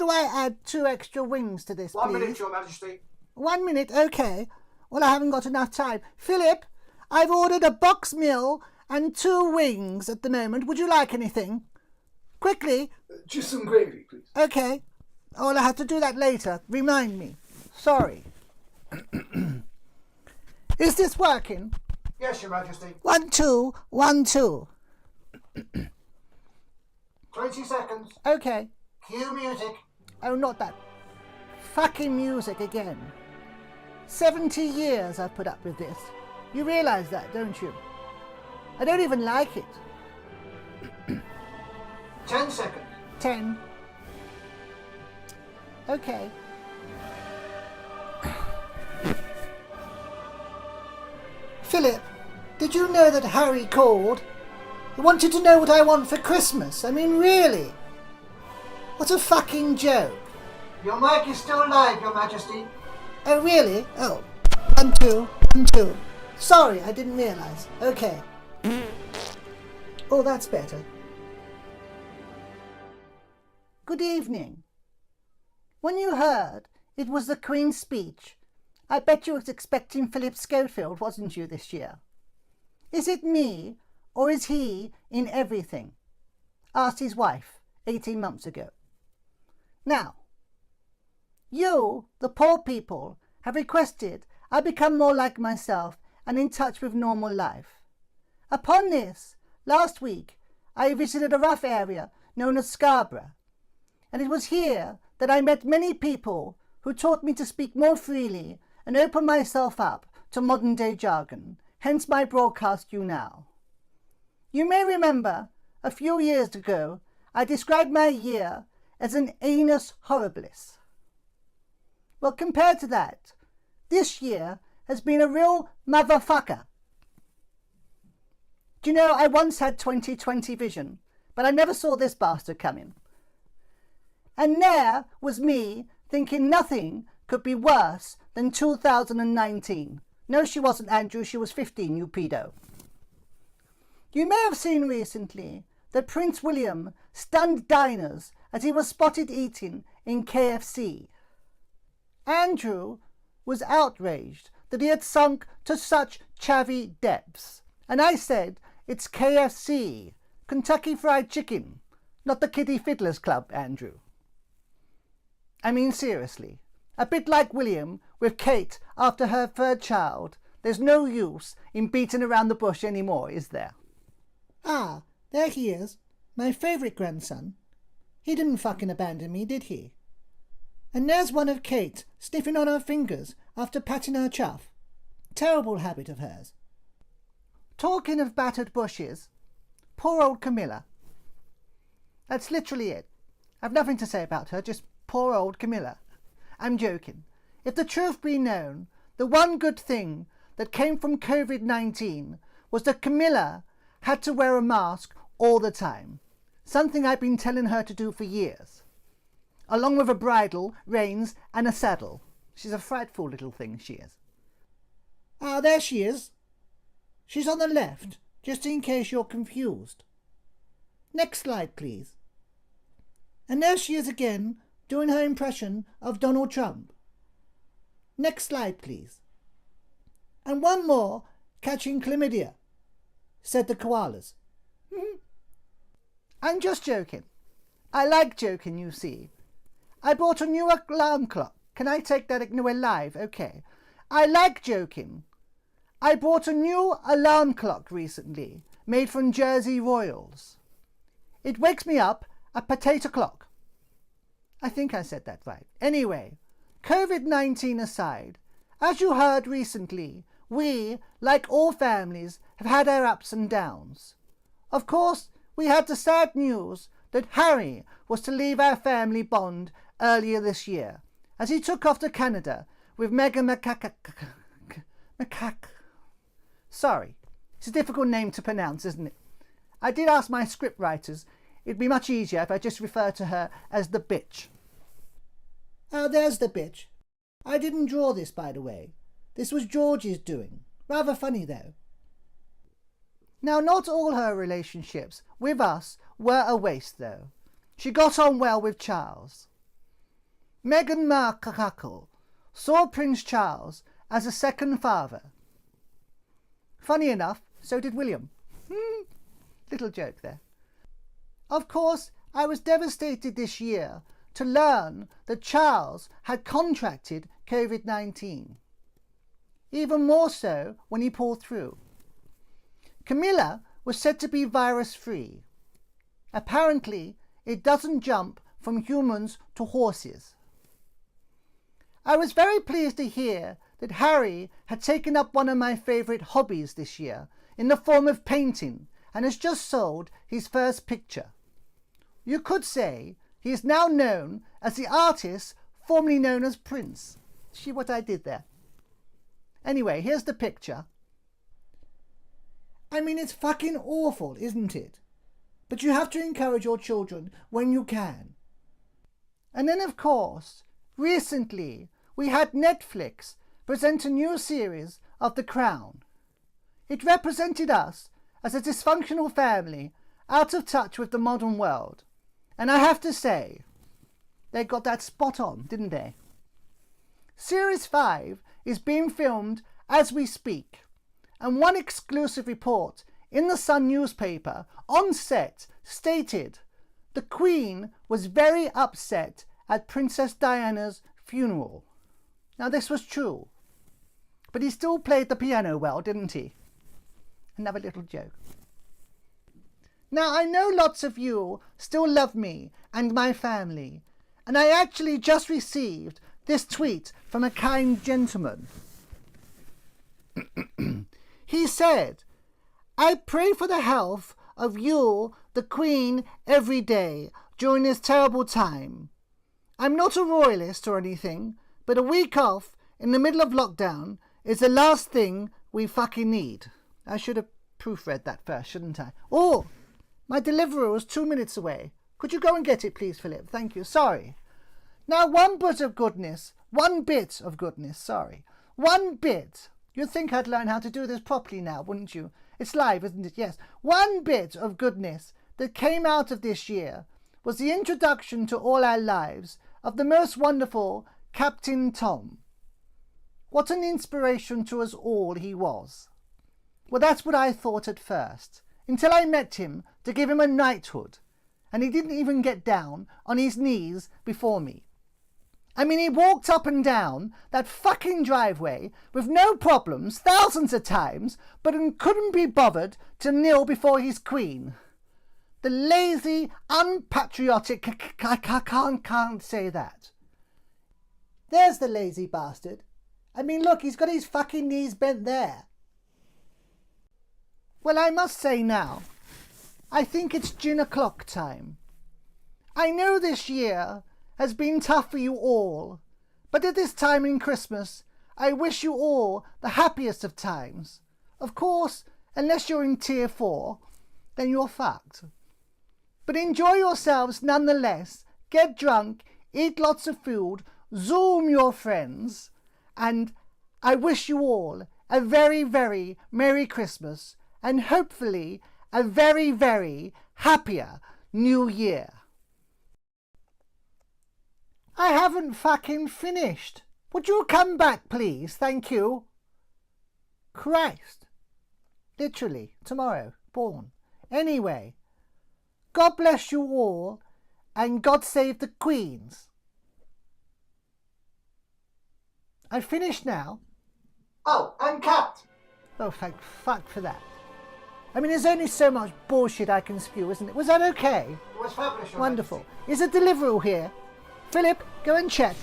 I add 2 extra wings to this, please? 1 minute, Your Majesty. 1 minute, okay. Well, I haven't got enough time. Philip, I've ordered a box meal and 2 wings at the moment. Would you like anything? Quickly. Just some gravy, please. Okay. Oh, I'll have to do that later. Remind me. Sorry. Is this working? Yes, Your Majesty. 1, 2, 1, 2. 20 seconds. Okay. Cue music. Oh, not that fucking music again. 70 years I've put up with this. You realise that, don't you? I don't even like it. 10 seconds. 10. Okay. Philip, did you know that Harry called? He wanted to know what I want for Christmas. I mean, really? What a fucking joke. Your mic is still live, Your Majesty. Oh, really? Oh. 1, 2, 1, 2. Sorry, I didn't realise. Okay. Oh, that's better. Good evening. When you heard it was the Queen's speech, I bet you was expecting Philip Schofield, wasn't you, this year? Is it me, or is he in everything? Asked his wife 18 months ago. Now, you, the poor people, have requested I become more like myself and in touch with normal life. Upon this, last week, I visited a rough area known as Scarborough, and it was here that I met many people who taught me to speak more freely and open myself up to modern-day jargon, hence my broadcast you now. You may remember, a few years ago, I described my year as an annus horribilis. Well, compared to that, this year has been a real motherfucker. Do you know, I once had 20/20 vision, but I never saw this bastard coming. And there was me thinking nothing could be worse than 2019. No, she wasn't, Andrew. She was 15, you pedo. You may have seen recently that Prince William stunned diners as he was spotted eating in KFC. Andrew was outraged that he had sunk to such chavvy depths. And I said, it's KFC, Kentucky Fried Chicken, not the Kiddie Fiddlers Club, Andrew. I mean, seriously, a bit like William with Kate after her 3rd child, there's no use in beating around the bush anymore, is there? Ah, there he is, my favourite grandson. He didn't fucking abandon me, did he? And there's one of Kate sniffing on her fingers after patting her chuff. Terrible habit of hers. Talking of battered bushes, poor old Camilla. That's literally it. I've nothing to say about her, just poor old Camilla. I'm joking. If the truth be known, the one good thing that came from COVID-19 was that Camilla had to wear a mask all the time, something I've been telling her to do for years, along with a bridle, reins and a saddle. She's a frightful little thing, she is. Ah, there she is. She's on the left, just in case you're confused. Next slide, please. And there she is again, doing her impression of Donald Trump. Next slide, please. And one more, catching chlamydia, said the koalas. I'm just joking. I like joking, you see. I bought a new alarm clock. Can I take that? No, we're live. Okay. I like joking. I bought a new alarm clock recently, made from Jersey Royals. It wakes me up at potato clock. I think I said that right. Anyway, COVID-19 aside, as you heard recently, we, like all families, have had our ups and downs. Of course, we had the sad news that Harry was to leave our family bond earlier this year, as he took off to Canada with Meghan Macaque. Sorry, it's a difficult name to pronounce, isn't it? I did ask my script writers, it'd be much easier if I just refer to her as the bitch. Oh, there's the bitch. I didn't draw this, by the way. This was George's doing. Rather funny, though. Now, not all her relationships with us were a waste, though. She got on well with Charles. Meghan Markle saw Prince Charles as a second father. Funny enough, so did William. Little joke there. Of course, I was devastated this year to learn that Charles had contracted COVID-19. Even more so when he pulled through. Camilla was said to be virus-free. Apparently, it doesn't jump from humans to horses. I was very pleased to hear that Harry had taken up one of my favourite hobbies this year in the form of painting and has just sold his first picture. You could say he is now known as the artist formerly known as Prince. See what I did there? Anyway, here's the picture. I mean, it's fucking awful, isn't it? But you have to encourage your children when you can. And then, of course, recently we had Netflix present a new series of The Crown. It represented us as a dysfunctional family out of touch with the modern world. And I have to say, they got that spot on, didn't they? Series 5 is being filmed as we speak, and one exclusive report in the Sun newspaper on set stated the Queen was very upset at Princess Diana's funeral. Now this was true, but he still played the piano well, didn't he? Another little joke. Now I know lots of you still love me and my family, and I actually just received this tweet from a kind gentleman. He said, I pray for the health of you, the Queen, every day during this terrible time. I'm not a royalist or anything, but a week off in the middle of lockdown is the last thing we fucking need. I should have proofread that first, shouldn't I? Oh, my deliverer was 2 minutes away. Could you go and get it, please, Philip? Thank you. Sorry. Now, one bit of goodness. One bit. You'd think I'd learn how to do this properly now, wouldn't you? It's live, isn't it? Yes. One bit of goodness that came out of this year was the introduction to all our lives of the most wonderful Captain Tom. What an inspiration to us all he was. Well, that's what I thought at first, until I met him to give him a knighthood, and he didn't even get down on his knees before me. I mean, he walked up and down that fucking driveway with no problems thousands of times, but couldn't be bothered to kneel before his queen. The lazy, unpatriotic, I can't say that. There's the lazy bastard. I mean, look, he's got his fucking knees bent there. Well, I must say now, I think it's gin o'clock time. I know this year has been tough for you all, but at this time in Christmas, I wish you all the happiest of times. Of course, unless you're in tier 4, then you're fucked. But enjoy yourselves nonetheless, get drunk, eat lots of food, Zoom your friends, and I wish you all a very, very Merry Christmas and hopefully a very, very happier New Year. I haven't fucking finished. Would you come back, please? Thank you. Christ. Literally, tomorrow, born. Anyway, God bless you all, and God save the Queens. I finished now. Oh, and cat. Oh, thank fuck for that. I mean, there's only so much bullshit I can spew, isn't it? Was that okay? It was fabulous. Your Wonderful. Majesty. Is a Deliveroo here? Philip, go and check.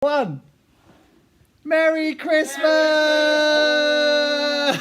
1. Merry Christmas!